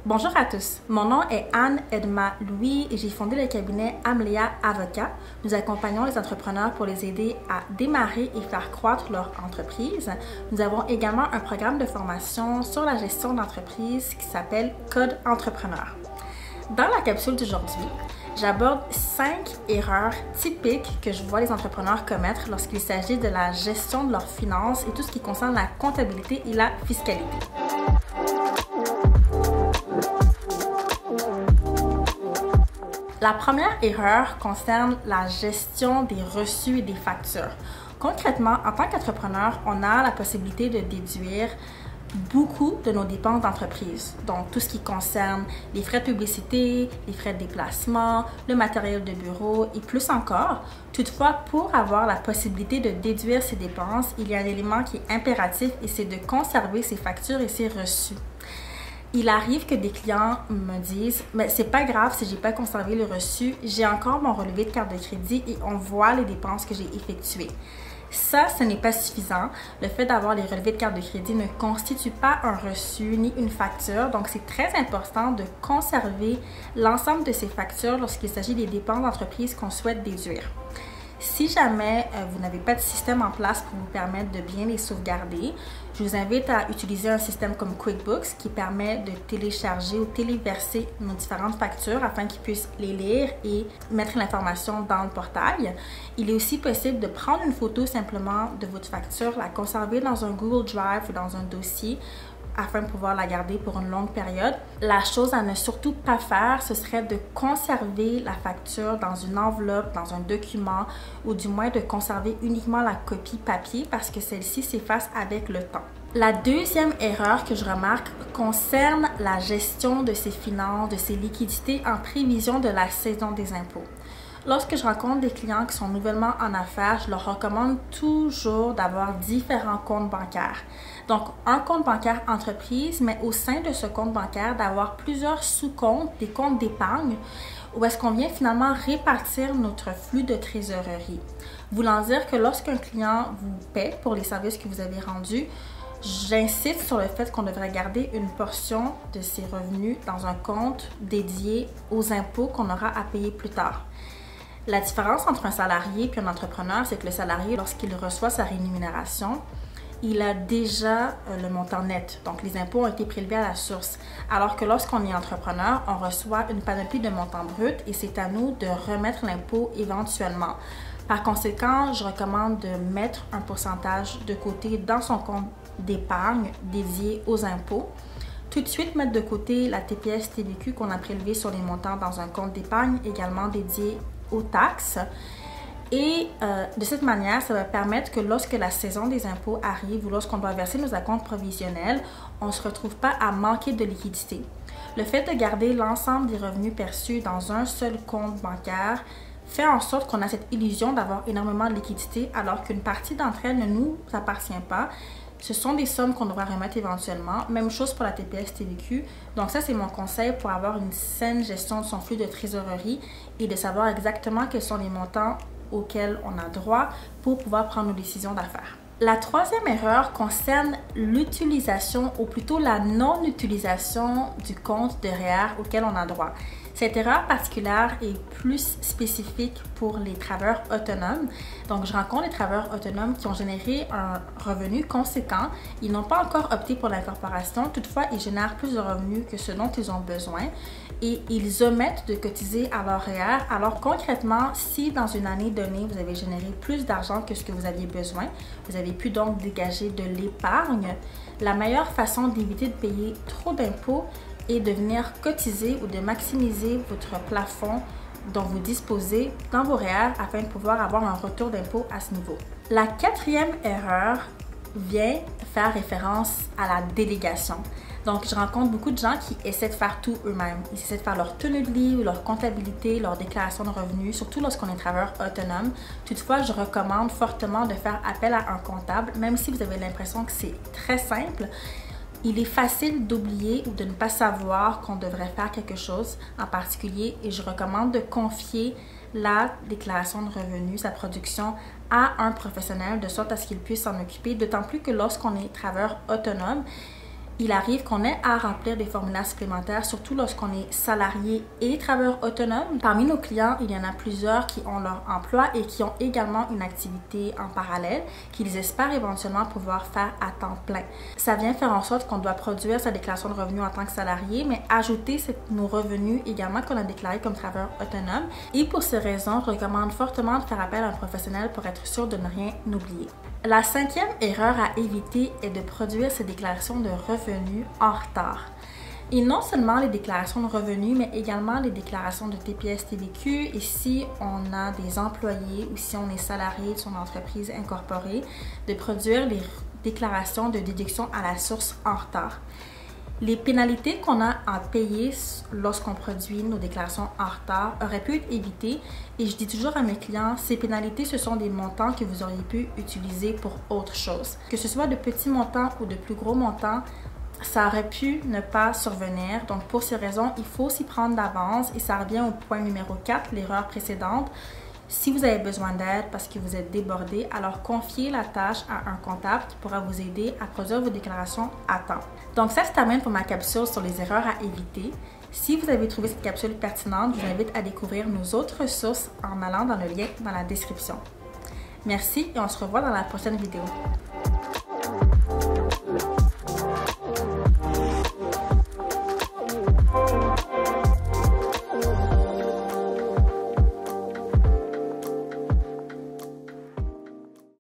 Bonjour à tous, mon nom est Anne Edma Louis et j'ai fondé le cabinet Amléa Avocat. Nous accompagnons les entrepreneurs pour les aider à démarrer et faire croître leur entreprise. Nous avons également un programme de formation sur la gestion d'entreprise qui s'appelle Code Entrepreneur. Dans la capsule d'aujourd'hui, j'aborde 5 erreurs typiques que je vois les entrepreneurs commettre lorsqu'il s'agit de la gestion de leurs finances et tout ce qui concerne la comptabilité et la fiscalité. La première erreur concerne la gestion des reçus et des factures. Concrètement, en tant qu'entrepreneur, on a la possibilité de déduire beaucoup de nos dépenses d'entreprise. Donc, tout ce qui concerne les frais de publicité, les frais de déplacement, le matériel de bureau et plus encore. Toutefois, pour avoir la possibilité de déduire ces dépenses, il y a un élément qui est impératif et c'est de conserver ces factures et ces reçus. Il arrive que des clients me disent « mais c'est pas grave si j'ai pas conservé le reçu, j'ai encore mon relevé de carte de crédit et on voit les dépenses que j'ai effectuées. » Ça, ce n'est pas suffisant. Le fait d'avoir les relevés de carte de crédit ne constitue pas un reçu ni une facture. Donc, c'est très important de conserver l'ensemble de ces factures lorsqu'il s'agit des dépenses d'entreprise qu'on souhaite déduire. Si jamais vous n'avez pas de système en place pour vous permettre de bien les sauvegarder, je vous invite à utiliser un système comme QuickBooks qui permet de télécharger ou téléverser nos différentes factures afin qu'ils puissent les lire et mettre l'information dans le portail. Il est aussi possible de prendre une photo simplement de votre facture, la conserver dans un Google Drive ou dans un dossier afin de pouvoir la garder pour une longue période. La chose à ne surtout pas faire, ce serait de conserver la facture dans une enveloppe, dans un document, ou du moins de conserver uniquement la copie papier parce que celle-ci s'efface avec le temps. La deuxième erreur que je remarque concerne la gestion de ses finances, de ses liquidités en prévision de la saison des impôts. Lorsque je rencontre des clients qui sont nouvellement en affaires, je leur recommande toujours d'avoir différents comptes bancaires. Donc, un compte bancaire entreprise, mais au sein de ce compte bancaire, d'avoir plusieurs sous-comptes, des comptes d'épargne, où est-ce qu'on vient finalement répartir notre flux de trésorerie. Voulant dire que lorsqu'un client vous paie pour les services que vous avez rendus, j'insiste sur le fait qu'on devrait garder une portion de ses revenus dans un compte dédié aux impôts qu'on aura à payer plus tard. La différence entre un salarié et un entrepreneur, c'est que le salarié, lorsqu'il reçoit sa rémunération, il a déjà le montant net. Donc, les impôts ont été prélevés à la source. Alors que lorsqu'on est entrepreneur, on reçoit une panoplie de montants bruts et c'est à nous de remettre l'impôt éventuellement. Par conséquent, je recommande de mettre un pourcentage de côté dans son compte d'épargne dédié aux impôts. Tout de suite, mettre de côté la TPS TVQ qu'on a prélevé sur les montants dans un compte d'épargne également dédié aux taxes. Et de cette manière, ça va permettre que lorsque la saison des impôts arrive ou lorsqu'on doit verser nos acomptes provisionnels, on ne se retrouve pas à manquer de liquidité. Le fait de garder l'ensemble des revenus perçus dans un seul compte bancaire fait en sorte qu'on a cette illusion d'avoir énormément de liquidité alors qu'une partie d'entre elles ne nous appartient pas. Ce sont des sommes qu'on devra remettre éventuellement. Même chose pour la TPS TVQ. Donc ça, c'est mon conseil pour avoir une saine gestion de son flux de trésorerie et de savoir exactement quels sont les montants auxquels on a droit pour pouvoir prendre nos décisions d'affaires. La troisième erreur concerne l'utilisation ou plutôt la non-utilisation du compte de REER auquel on a droit. Cette erreur particulière est plus spécifique pour les travailleurs autonomes. Donc, je rencontre des travailleurs autonomes qui ont généré un revenu conséquent. Ils n'ont pas encore opté pour l'incorporation. Toutefois, ils génèrent plus de revenus que ce dont ils ont besoin et ils omettent de cotiser à leur REER. Alors, concrètement, si dans une année donnée, vous avez généré plus d'argent que ce que vous aviez besoin, vous avez pu donc dégager de l'épargne, la meilleure façon d'éviter de payer trop d'impôts et de venir cotiser ou de maximiser votre plafond dont vous disposez dans vos REER afin de pouvoir avoir un retour d'impôt à ce niveau. La quatrième erreur vient faire référence à la délégation. Donc, je rencontre beaucoup de gens qui essaient de faire tout eux-mêmes. Ils essaient de faire leur tenue de livre, leur comptabilité, leur déclaration de revenus, surtout lorsqu'on est travailleur autonome. Toutefois, je recommande fortement de faire appel à un comptable, même si vous avez l'impression que c'est très simple. Il est facile d'oublier ou de ne pas savoir qu'on devrait faire quelque chose en particulier et je recommande de confier la déclaration de revenus, sa production, à un professionnel de sorte à ce qu'il puisse s'en occuper, d'autant plus que lorsqu'on est travailleur autonome, Il arrive qu'on ait à remplir des formulaires supplémentaires, surtout lorsqu'on est salarié et travailleur autonome. Parmi nos clients, il y en a plusieurs qui ont leur emploi et qui ont également une activité en parallèle qu'ils espèrent éventuellement pouvoir faire à temps plein. Ça vient faire en sorte qu'on doit produire sa déclaration de revenus en tant que salarié, mais ajouter nos revenus également qu'on a déclarés comme travailleur autonome. Et pour ces raisons, je recommande fortement de faire appel à un professionnel pour être sûr de ne rien oublier. La 5e erreur à éviter est de produire ses déclarations de revenus en retard. Et non seulement les déclarations de revenus, mais également les déclarations de TPS-TVQ. Et si on a des employés ou si on est salarié de son entreprise incorporée, de produire les déclarations de déduction à la source en retard. Les pénalités qu'on a à payer lorsqu'on produit nos déclarations en retard auraient pu être évitées et je dis toujours à mes clients, ces pénalités, ce sont des montants que vous auriez pu utiliser pour autre chose. Que ce soit de petits montants ou de plus gros montants, ça aurait pu ne pas survenir. Donc pour ces raisons, il faut s'y prendre d'avance et ça revient au point numéro 4, l'erreur précédente. Si vous avez besoin d'aide parce que vous êtes débordé, alors confiez la tâche à un comptable qui pourra vous aider à produire vos déclarations à temps. Donc ça se termine pour ma capsule sur les erreurs à éviter. Si vous avez trouvé cette capsule pertinente, je vous invite à découvrir nos autres ressources en allant dans le lien dans la description. Merci et on se revoit dans la prochaine vidéo.